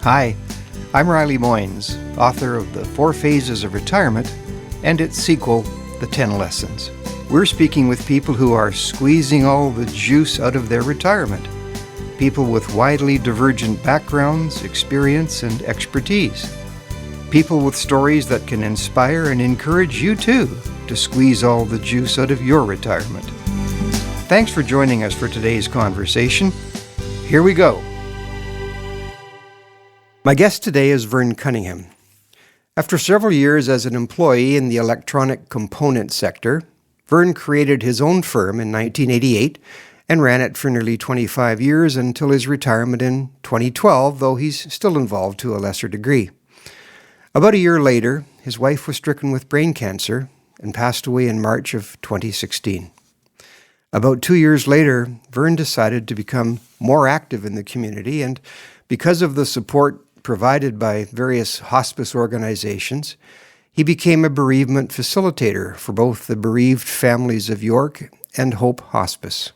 Hi, I'm Riley Moynes, author of The 4 Phases of Retirement and its sequel, The 10 Lessons. We're speaking with people who are squeezing all the juice out of their retirement, people with widely divergent backgrounds, experience, and expertise, people with stories that can inspire and encourage you too to squeeze all the juice out of your retirement. Thanks for joining us for today's conversation. Here we go. My guest today is Vern Cunningham. After several years as an employee in the electronic component sector, Vern created his own firm in 1988 and ran it for nearly 25 years until his retirement in 2012, though he's still involved to a lesser degree. About a year later, his wife was stricken with brain cancer and passed away in March of 2016. About 2 years later, Vern decided to become more active in the community, and because of the support provided by various hospice organizations, he became a bereavement facilitator for both the bereaved families of York and Hope Hospice.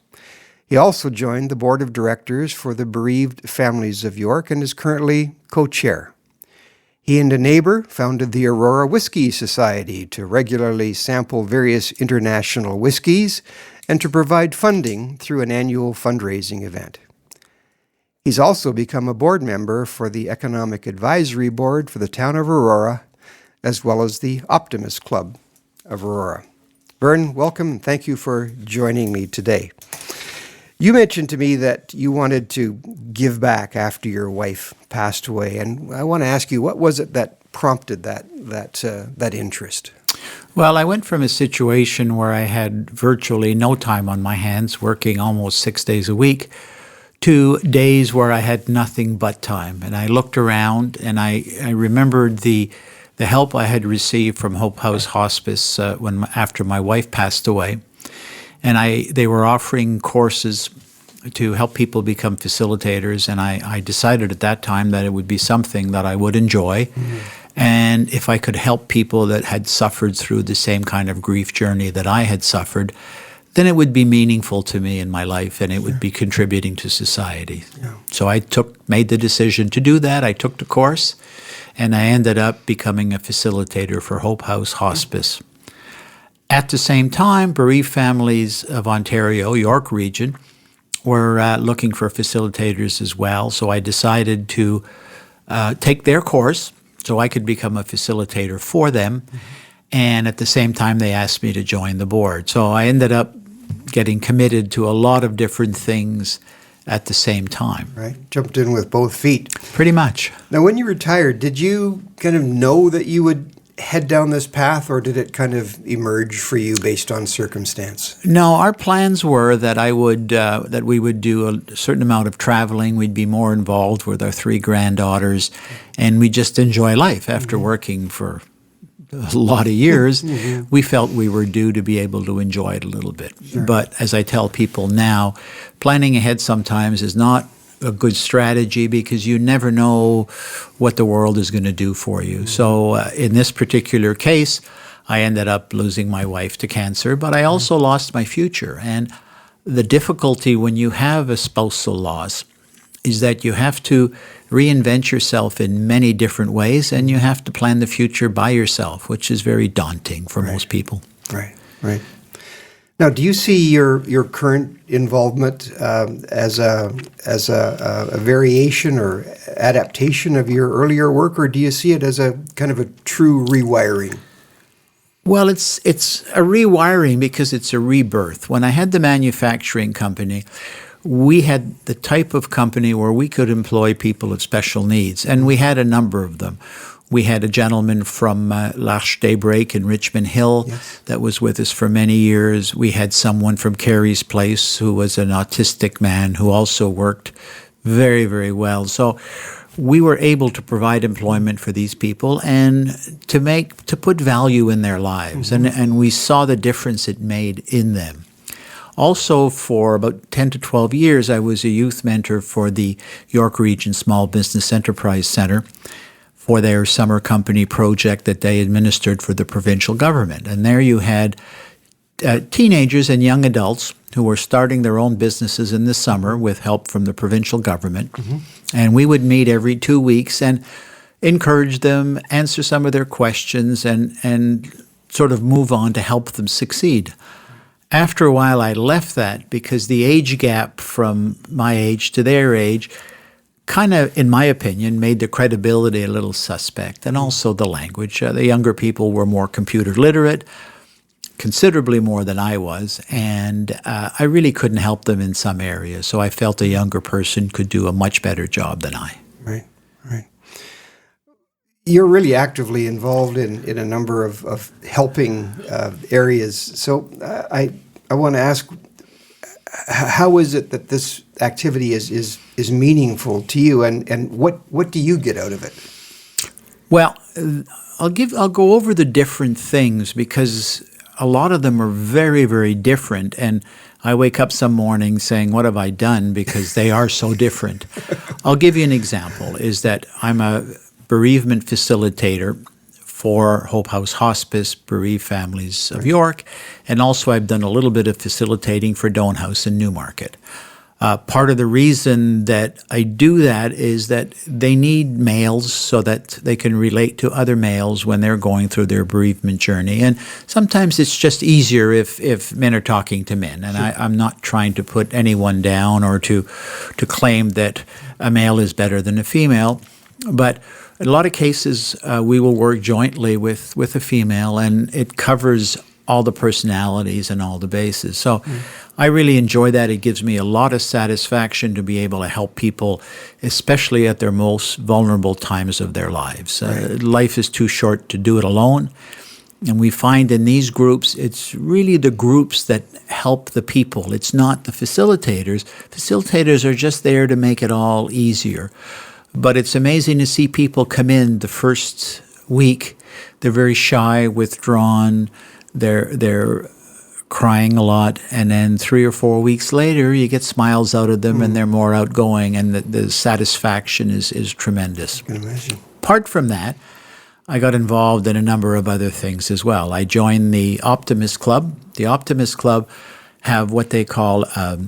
He also joined the board of directors for the bereaved families of York and is currently co-chair. He and a neighbor founded the Aurora Whiskey Society to regularly sample various international whiskeys and to provide funding through an annual fundraising event. He's also become a board member for the Economic Advisory Board for the town of Aurora, as well as the Optimist Club of Aurora. Vern, welcome, and thank you for joining me today. You mentioned to me that you wanted to give back after your wife passed away, and I want to ask you, what was it that prompted that interest? Well, I went from a situation where I had virtually no time on my hands, working almost 6 days a week, to days where I had nothing but time. And I looked around and I remembered the help I had received from Hope House Hospice after my wife passed away. And they were offering courses to help people become facilitators. And I decided at that time that it would be something that I would enjoy. Mm-hmm. And if I could help people that had suffered through the same kind of grief journey that I had suffered, then it would be meaningful to me in my life, and it would be contributing to society. Yeah. So I made the decision to do that. I took the course, and I ended up becoming a facilitator for Hope House Hospice. At the same time, bereaved families of Ontario, York region, were looking for facilitators as well. So I decided to take their course so I could become a facilitator for them. Mm-hmm. And at the same time, they asked me to join the board. So I ended up getting committed to a lot of different things at the same time. Right. Jumped in with both feet. Pretty much. Now, when you retired, did you kind of know that you would head down this path, or did it kind of emerge for you based on circumstance? No, our plans were that that we would do a certain amount of traveling. We'd be more involved with our 3 granddaughters, and we just enjoy life after working for a lot of years. Mm-hmm. We felt we were due to be able to enjoy it a little bit. Sure. But as I tell people now, planning ahead sometimes is not a good strategy because you never know what the world is going to do for you. Mm-hmm. So in this particular case, I ended up losing my wife to cancer, but I also lost my future. And the difficulty when you have a spousal loss is that you have to reinvent yourself in many different ways, and you have to plan the future by yourself, which is very daunting for most people. Right. Now, do you see your current involvement as a variation or adaptation of your earlier work, or do you see it as a kind of a true rewiring? Well, it's a rewiring because it's a rebirth. When I had the manufacturing company, we had the type of company where we could employ people with special needs, and we had a number of them. We had a gentleman from L'Arche Daybreak in Richmond Hill that was with us for many years. We had someone from Carey's Place who was an autistic man who also worked very, very well. So we were able to provide employment for these people and to put value in their lives, and we saw the difference it made in them. Also, for about 10 to 12 years, I was a youth mentor for the York Region Small Business Enterprise Center for their summer company project that they administered for the provincial government. And there you had teenagers and young adults who were starting their own businesses in the summer with help from the provincial government. Mm-hmm. And we would meet every 2 weeks and encourage them, answer some of their questions, and sort of move on to help them succeed. After a while, I left that because the age gap from my age to their age kind of, in my opinion, made the credibility a little suspect, and also the language. The younger people were more computer literate, considerably more than I was, and I really couldn't help them in some areas. So I felt a younger person could do a much better job than I. Right, right. You're really actively involved in a number of helping areas. So I want to ask, how is it that this activity is meaningful to you, and what do you get out of it? Well, I'll go over the different things because a lot of them are very, very different, and I wake up some morning saying, what have I done? Because they are so different. I'll give you an example, is that I'm a bereavement facilitator for Hope House Hospice, Bereaved Families of York, and also I've done a little bit of facilitating for Doan House in Newmarket. Part of the reason that I do that is that they need males so that they can relate to other males when they're going through their bereavement journey. And sometimes it's just easier if men are talking to men. And I'm not trying to put anyone down or to claim that a male is better than a female. But in a lot of cases, we will work jointly with a female, and it covers all the personalities and all the bases. So I really enjoy that. It gives me a lot of satisfaction to be able to help people, especially at their most vulnerable times of their lives. Life is too short to do it alone. And we find in these groups, it's really the groups that help the people. It's not the facilitators. Facilitators are just there to make it all easier. But it's amazing to see people come in the first week. They're very shy, withdrawn. They're crying a lot, and then 3 or 4 weeks later, you get smiles out of them, and they're more outgoing, and the satisfaction is tremendous. I can imagine. Apart from that, I got involved in a number of other things as well. I joined the Optimist Club. The Optimist Club have what they call a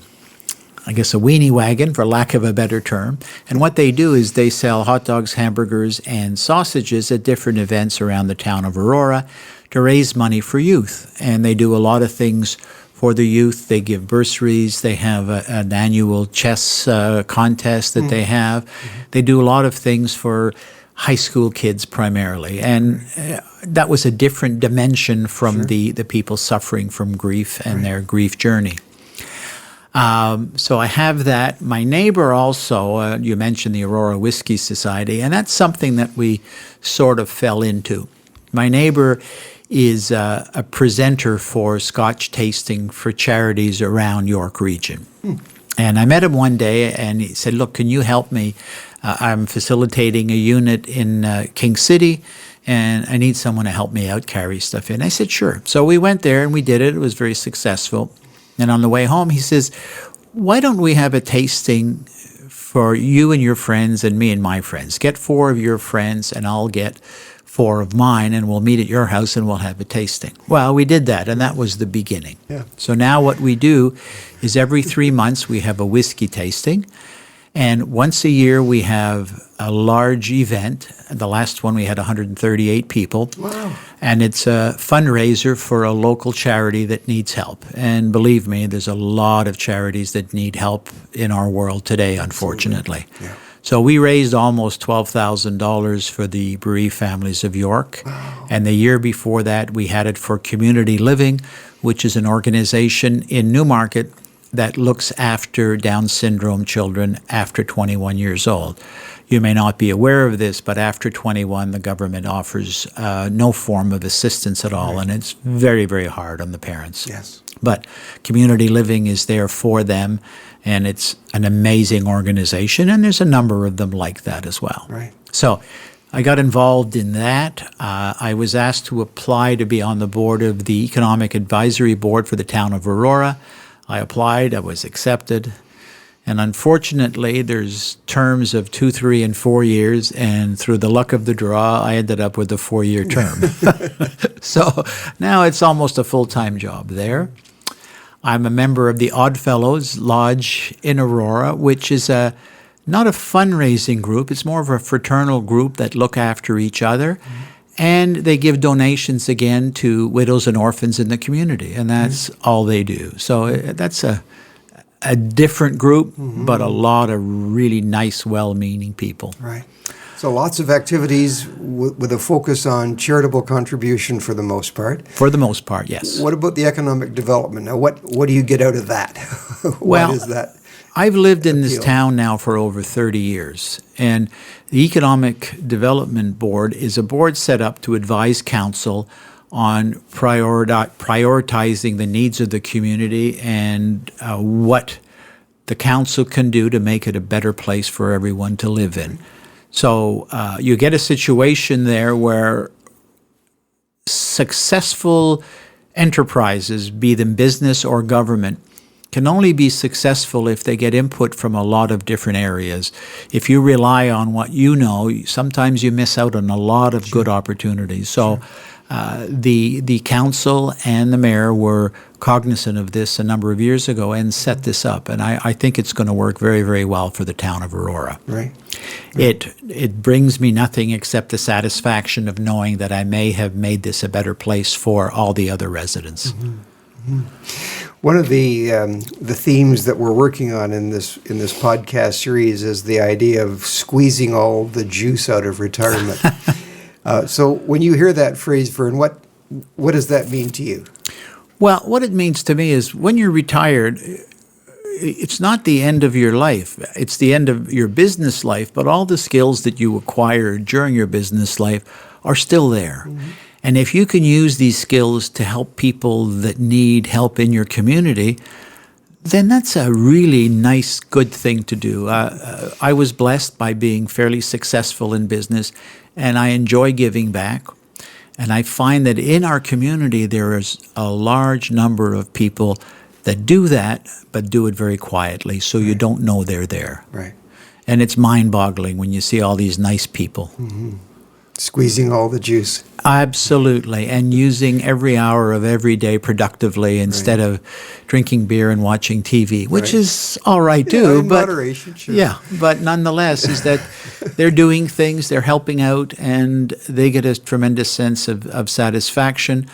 weenie wagon, for lack of a better term. And what they do is they sell hot dogs, hamburgers, and sausages at different events around the town of Aurora to raise money for youth. And they do a lot of things for the youth. They give bursaries. They have an annual chess contest that they have. They do a lot of things for high school kids primarily. And that was a different dimension from the people suffering from grief and their grief journey. So I have that. My neighbor also, you mentioned the Aurora Whiskey Society, and that's something that we sort of fell into. My neighbor is a presenter for Scotch tasting for charities around York region. And I met him one day, and he said, look, can you help me? I'm facilitating a unit in King City, and I need someone to help me out carry stuff in. I said, sure. So we went there, and we did it. It was very successful. And on the way home, he says, why don't we have a tasting for you and your friends and me and my friends? Get 4 of your friends, and I'll get 4 of mine, and we'll meet at your house, and we'll have a tasting. Well, we did that, and that was the beginning. Yeah. So now what we do is every 3 months we have a whiskey tasting, and once a year we have a large event. The last one we had 138 people. Wow. And it's a fundraiser for a local charity that needs help. And believe me, there's a lot of charities that need help in our world today, unfortunately. Yeah. So we raised almost $12,000 for the Bereaved Families of York. Wow. And the year before that, we had it for Community Living, which is an organization in Newmarket that looks after Down syndrome children after 21 years old. You may not be aware of this, but after 21, the government offers no form of assistance at all, and it's very, very hard on the parents. Yes. But Community Living is there for them, and it's an amazing organization, and there's a number of them like that as well. Right. So I got involved in that. I was asked to apply to be on the board of the Economic Advisory Board for the town of Aurora. I applied, I was accepted, and unfortunately there's terms of 2, 3, and 4 years, and through the luck of the draw, I ended up with a 4-year term. So now it's almost a full-time job there. I'm a member of the Oddfellows Lodge in Aurora, which is a not a fundraising group. It's more of a fraternal group that look after each other. And they give donations again to widows and orphans in the community. And that's all they do. So that's a different group, but a lot of really nice, well-meaning people. Right. So lots of activities with a focus on charitable contribution for the most part. For the most part, yes. What about the economic development? Now, what do you get out of that? What is that? I've lived in this town now for over 30 years, and the Economic Development Board is a board set up to advise council on prioritizing the needs of the community and what the council can do to make it a better place for everyone to live in. So you get a situation there where successful enterprises, be them business or government, can only be successful if they get input from a lot of different areas. If you rely on what you know, sometimes you miss out on a lot of good opportunities. So the council and the mayor were cognizant of this a number of years ago and set this up. And I think it's going to work very, very well for the town of Aurora. Right. It brings me nothing except the satisfaction of knowing that I may have made this a better place for all the other residents. One of the themes that we're working on in this podcast series is the idea of squeezing all the juice out of retirement. So when you hear that phrase, Vern, what does that mean to you? Well, what it means to me is when you're retired, it's not the end of your life. It's the end of your business life, but all the skills that you acquired during your business life are still there. And if you can use these skills to help people that need help in your community, then that's a really nice, good thing to do. I was blessed by being fairly successful in business, and I enjoy giving back. And I find that in our community, there is a large number of people that do that, but do it very quietly, so you don't know they're there. Right. And it's mind-boggling when you see all these nice people. Squeezing all the juice. Absolutely, and using every hour of every day productively instead of drinking beer and watching TV, which is all right too. In but moderation, sure. Yeah, but nonetheless, is that they're doing things, they're helping out, and they get a tremendous sense of satisfaction,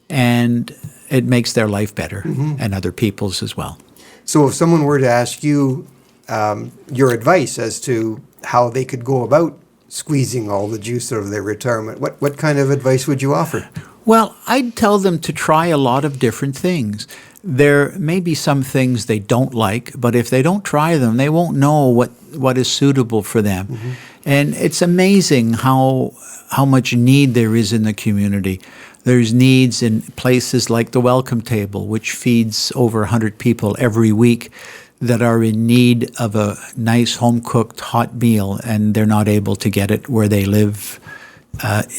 and it makes their life better and other people's as well. So if someone were to ask you your advice as to how they could go about squeezing all the juice out of their retirement, what kind of advice would you offer? Well, I'd tell them to try a lot of different things. There may be some things they don't like, but if they don't try them, they won't know what is suitable for them. And it's amazing how much need there is in the community. There's needs in places like the Welcome Table, which feeds over 100 people every week that are in need of a nice home-cooked hot meal, and they're not able to get it where they live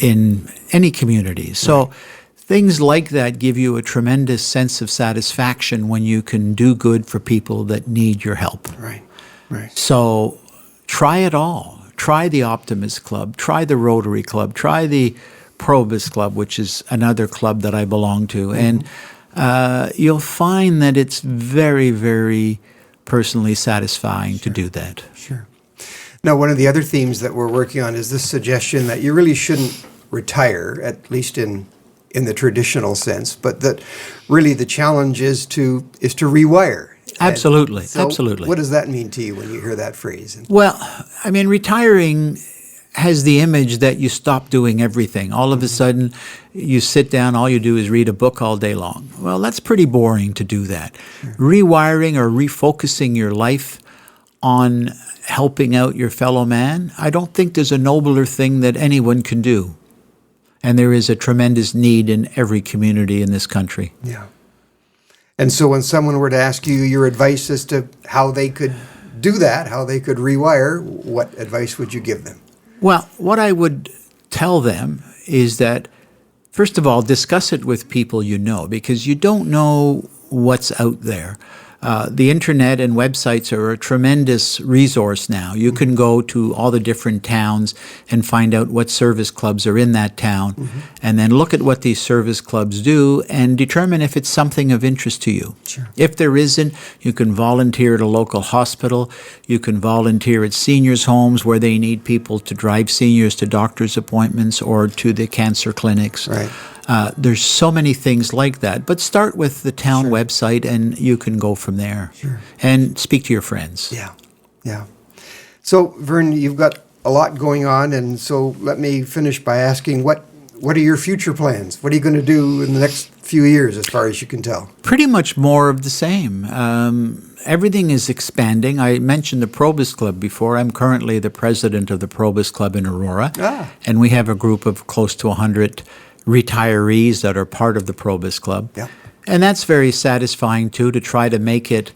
in any community. So things like that give you a tremendous sense of satisfaction when you can do good for people that need your help. Right. So try it all. Try the Optimist Club. Try the Rotary Club. Try the Probus Club, which is another club that I belong to. And you'll find that it's very, very personally satisfying to do that. Sure. Now, one of the other themes that we're working on is this suggestion that you really shouldn't retire, at least in the traditional sense, but that really the challenge is to rewire. Absolutely, So absolutely. What does that mean to you when you hear that phrase? Well, I mean, retiring has the image that you stop doing everything. All of a sudden, you sit down, all you do is read a book all day long. Well, that's pretty boring to do that. Rewiring or refocusing your life on helping out your fellow man, I don't think there's a nobler thing that anyone can do. And there is a tremendous need in every community in this country. Yeah. And so when someone were to ask you your advice as to how they could do that, how they could rewire, what advice would you give them? Well, what I would tell them is that, first of all, discuss it with people you know, because you don't know what's out there. The internet and websites are a tremendous resource now. You can go to all the different towns and find out what service clubs are in that town, and then look at what these service clubs do and determine if it's something of interest to you. Sure. If there isn't, you can volunteer at a local hospital. You can volunteer at seniors' homes where they need people to drive seniors to doctor's appointments or to the cancer clinics. Right. There's so many things like that. But start with the town website, and you can go from there. Sure. And speak to your friends. Yeah, yeah. So, Vern, you've got a lot going on, and so let me finish by asking, what are your future plans? What are you going to do in the next few years, as far as you can tell? Pretty much more of the same. Everything is expanding. I mentioned the Probus Club before. I'm currently the president of the Probus Club in Aurora, and we have a group of close to 100 retirees that are part of the Probus Club. Yeah. And that's very satisfying, too, to try to make it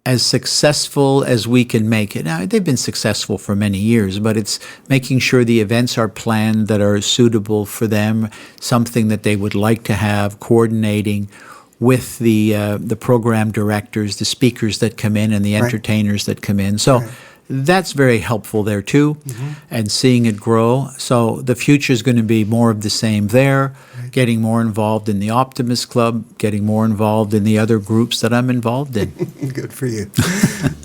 as successful as we can make it. Now, they've been successful for many years, but it's making sure the events are planned that are suitable for them, something that they would like to have, coordinating with the program directors, the speakers that come in, and the entertainers that come in. So that's very helpful there, too, and seeing it grow. So the future is going to be more of the same there, getting more involved in the Optimist Club, getting more involved in the other groups that I'm involved in. Good for you.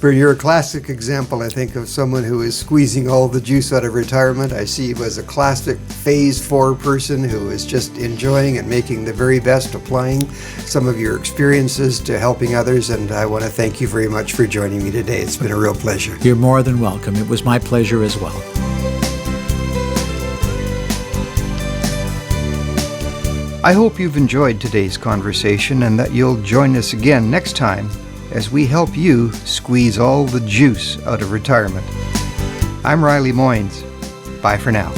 Vern, you're a classic example, I think, of someone who is squeezing all the juice out of retirement. I see you as a classic Phase 4 person who is just enjoying and making the very best, applying some of your experiences to helping others, and I want to thank you very much for joining me today. It's been a real pleasure. You're more than welcome. It was my pleasure as well. I hope you've enjoyed today's conversation and that you'll join us again next time as we help you squeeze all the juice out of retirement. I'm Riley Moynes. Bye for now.